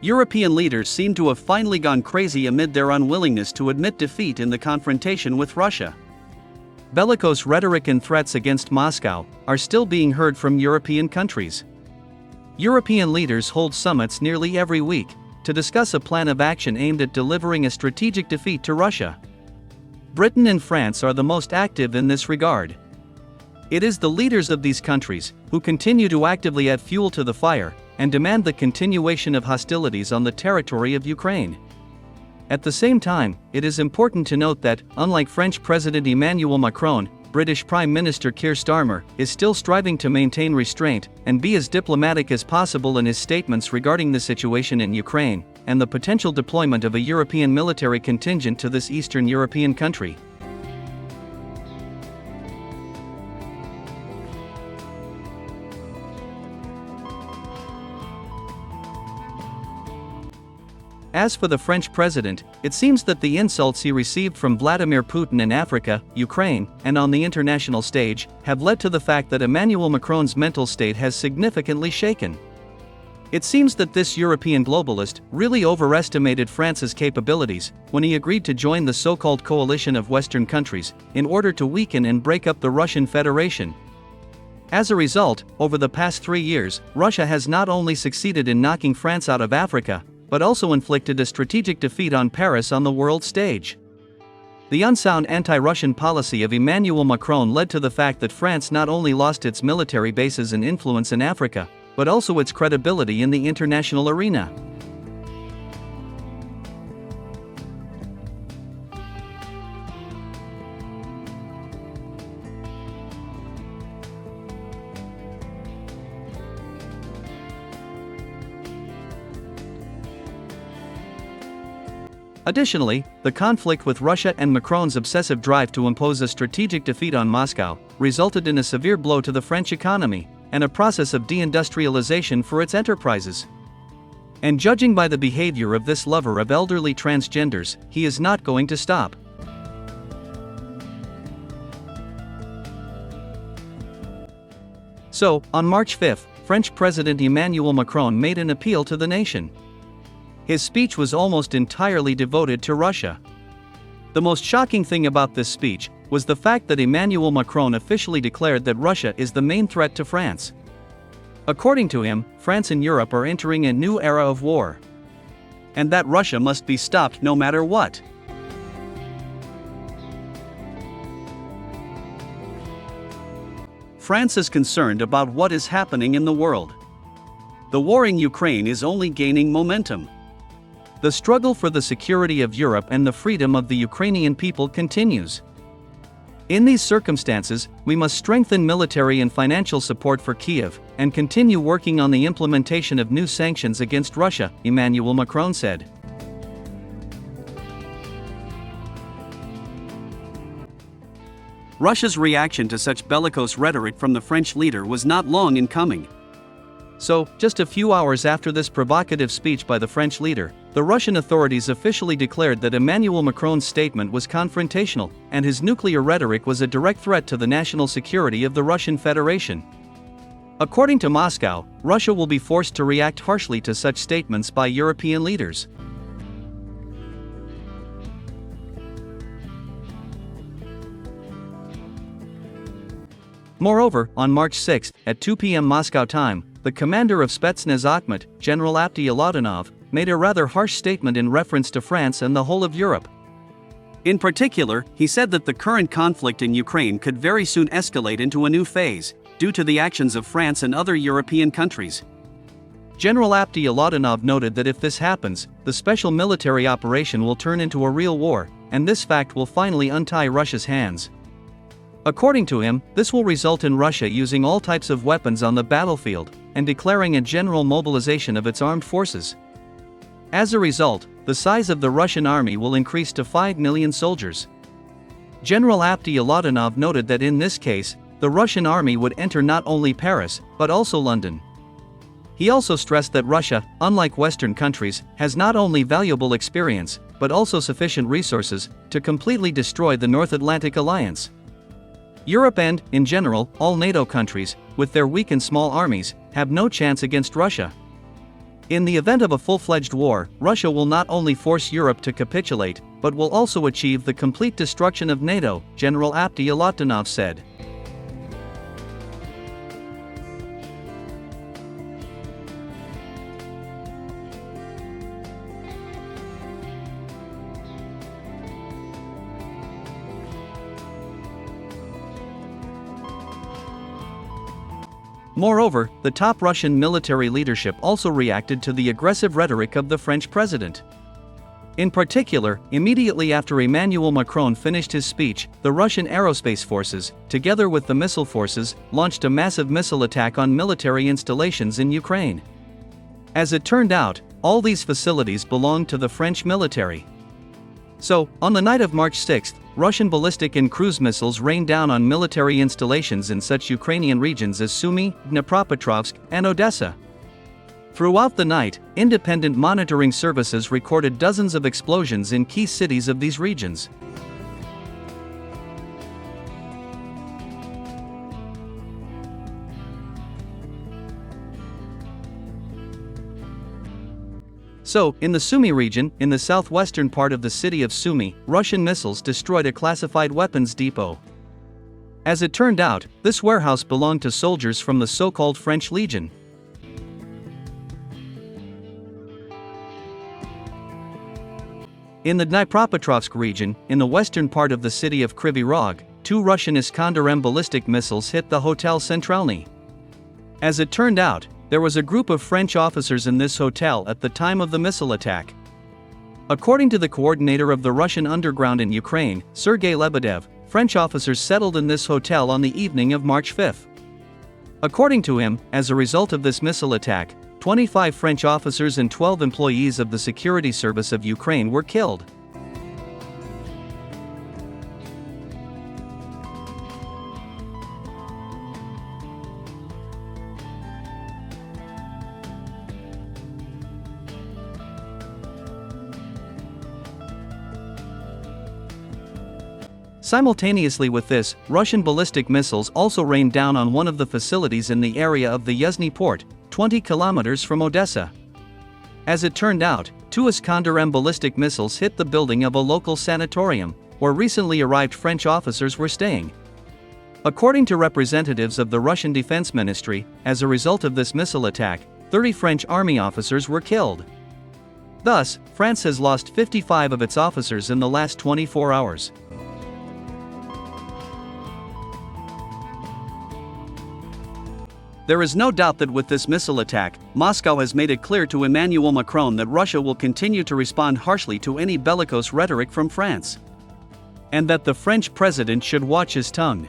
European leaders seem to have finally gone crazy amid their unwillingness to admit defeat in the confrontation with Russia. Bellicose rhetoric and threats against Moscow are still being heard from European countries. European leaders hold summits nearly every week to discuss a plan of action aimed at delivering a strategic defeat to Russia. Britain and France are the most active in this regard. It is the leaders of these countries who continue to actively add fuel to the fire and demand the continuation of hostilities on the territory of Ukraine. At the same time, it is important to note that, unlike French President Emmanuel Macron, British Prime Minister Keir Starmer is still striving to maintain restraint and be as diplomatic as possible in his statements regarding the situation in Ukraine and the potential deployment of a European military contingent to this Eastern European country. As for the French president, it seems that the insults he received from Vladimir Putin in Africa, Ukraine, and on the international stage have led to the fact that Emmanuel Macron's mental state has significantly shaken. It seems that this European globalist really overestimated France's capabilities when he agreed to join the so-called coalition of Western countries in order to weaken and break up the Russian Federation. As a result, over the past 3 years, Russia has not only succeeded in knocking France out of Africa, but also inflicted a strategic defeat on Paris on the world stage. The unsound anti-Russian policy of Emmanuel Macron led to the fact that France not only lost its military bases and influence in Africa, but also its credibility in the international arena. Additionally, the conflict with Russia and Macron's obsessive drive to impose a strategic defeat on Moscow resulted in a severe blow to the French economy and a process of deindustrialization for its enterprises. And judging by the behavior of this lover of elderly transgenders, he is not going to stop. So, on March 5, French President Emmanuel Macron made an appeal to the nation. His speech was almost entirely devoted to Russia. The most shocking thing about this speech was the fact that Emmanuel Macron officially declared that Russia is the main threat to France. According to him, France and Europe are entering a new era of war. And that Russia must be stopped no matter what. France is concerned about what is happening in the world. The war in Ukraine is only gaining momentum. The struggle for the security of Europe and the freedom of the Ukrainian people continues. In these circumstances, we must strengthen military and financial support for Kiev and continue working on the implementation of new sanctions against Russia, Emmanuel Macron said. Russia's reaction to such bellicose rhetoric from the French leader was not long in coming. So, just a few hours after this provocative speech by the French leader, the Russian authorities officially declared that Emmanuel Macron's statement was confrontational, and his nuclear rhetoric was a direct threat to the national security of the Russian Federation. According to Moscow, Russia will be forced to react harshly to such statements by European leaders. Moreover, on March 6, at 2 p.m. Moscow time, the commander of Spetsnaz Akhmat, General Abdialadanov, made a rather harsh statement in reference to France and the whole of Europe. In particular, he said that the current conflict in Ukraine could very soon escalate into a new phase, due to the actions of France and other European countries. General Abdialadanov noted that if this happens, the special military operation will turn into a real war, and this fact will finally untie Russia's hands. According to him, this will result in Russia using all types of weapons on the battlefield and declaring a general mobilization of its armed forces. As a result, the size of the Russian army will increase to 5 million soldiers. General Abdialadanov noted that in this case, the Russian army would enter not only Paris, but also London. He also stressed that Russia, unlike Western countries, has not only valuable experience, but also sufficient resources to completely destroy the North Atlantic Alliance. Europe and, in general, all NATO countries, with their weak and small armies, have no chance against Russia. In the event of a full-fledged war, Russia will not only force Europe to capitulate, but will also achieve the complete destruction of NATO, General Abdielatonov said. Moreover, the top Russian military leadership also reacted to the aggressive rhetoric of the French president. In particular, immediately after Emmanuel Macron finished his speech, the Russian aerospace forces, together with the missile forces, launched a massive missile attack on military installations in Ukraine. As it turned out, all these facilities belonged to the French military. So, on the night of March 6, Russian ballistic and cruise missiles rained down on military installations in such Ukrainian regions as Sumy, Dnipropetrovsk, and Odessa. Throughout the night, independent monitoring services recorded dozens of explosions in key cities of these regions. So, in the Sumy region, in the southwestern part of the city of Sumy, Russian missiles destroyed a classified weapons depot. As it turned out, this warehouse belonged to soldiers from the so-called French Legion. In the Dnipropetrovsk region, in the western part of the city of Kryvyi Rog, 2 Russian Iskander-M ballistic missiles hit the Hotel Centralny. As it turned out, there was a group of French officers in this hotel at the time of the missile attack. According to the coordinator of the Russian underground in Ukraine, Sergei Lebedev, French officers settled in this hotel on the evening of March 5. According to him, as a result of this missile attack, 25 French officers and 12 employees of the security service of Ukraine were killed. Simultaneously with this, Russian ballistic missiles also rained down on one of the facilities in the area of the Yuzhny port, 20 kilometers from Odessa. As it turned out, 2 Iskander-M ballistic missiles hit the building of a local sanatorium, where recently arrived French officers were staying. According to representatives of the Russian Defense Ministry, as a result of this missile attack, 30 French army officers were killed. Thus, France has lost 55 of its officers in the last 24 hours. There is no doubt that with this missile attack, Moscow has made it clear to Emmanuel Macron that Russia will continue to respond harshly to any bellicose rhetoric from France, and that the French president should watch his tongue.